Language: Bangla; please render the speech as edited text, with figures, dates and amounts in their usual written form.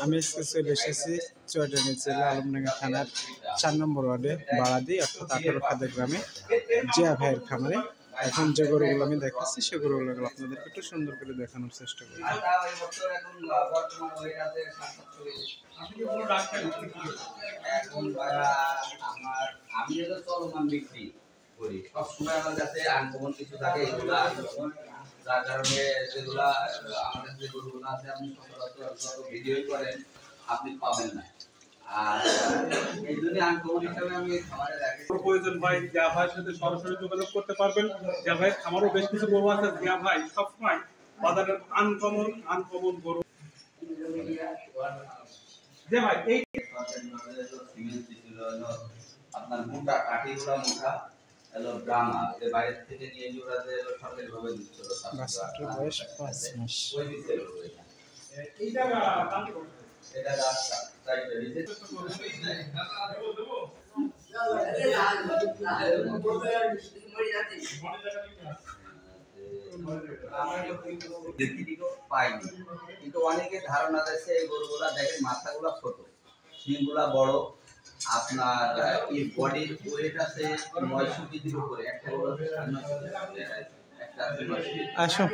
আমি আজকে চলে এসেছি চুয়াডাঙ্গা জেলা আলমডাঙ্গা থানার 4 নম্বর ওয়ার্ডে বাড়াদি অর্থাৎ 18 খাদের গ্রামে জিয়া ভাইয়ের খামারে। এখন যে গরুগুলো আমি দেখাচ্ছি সে গরুগুলো আপনাদেরকে একটু সুন্দর করে দেখানোর চেষ্টা করি। আমি চলমান বিক্রি করি সবসময় আমার কাছে আনকমন কিছু থাকে, এগুলা যার কারণে যেগুলা আমাদের যে গরুগুলো আছে আপনি সচরাচর ভিডিও করেন আপনি পাবেন না। আর এই জন্য আনকমন হিসাবে আমি খামারে রাখি। প্রয়োজন ভাই জিয়া ভাইয়ের সাথে সরাসরি যোগাযোগ করতে পারবেন। জিয়া ভাই আমারও বেশ কিছু গরু আছে। জিয়া ভাই সবসময় বাজারের আনকমন গরু। জিয়া ভাই এই আপনার মোটা কাঠিগুলা মোটা হলো ব্রাহ্মা এর বাইরে থেকে নিয়ে ওরা যে সরকারি ভাবে দিচ্ছিল বাচ্চাটার বয়স 5 মাস। ওই দিচ্ছিল এইটা এটা রাস্তা রাইটে দিতে পাইনি, কিন্তু অনেকে ধারণা দিচ্ছে এই গরুগুলা দেখেন মাথাগুলা ছোট, শিংগুলা বড়, আপনার এই বডির ওয়েট আছে 900 কেজির উপরে। একটা গরু আছে 900 কেজি, একটা আসো।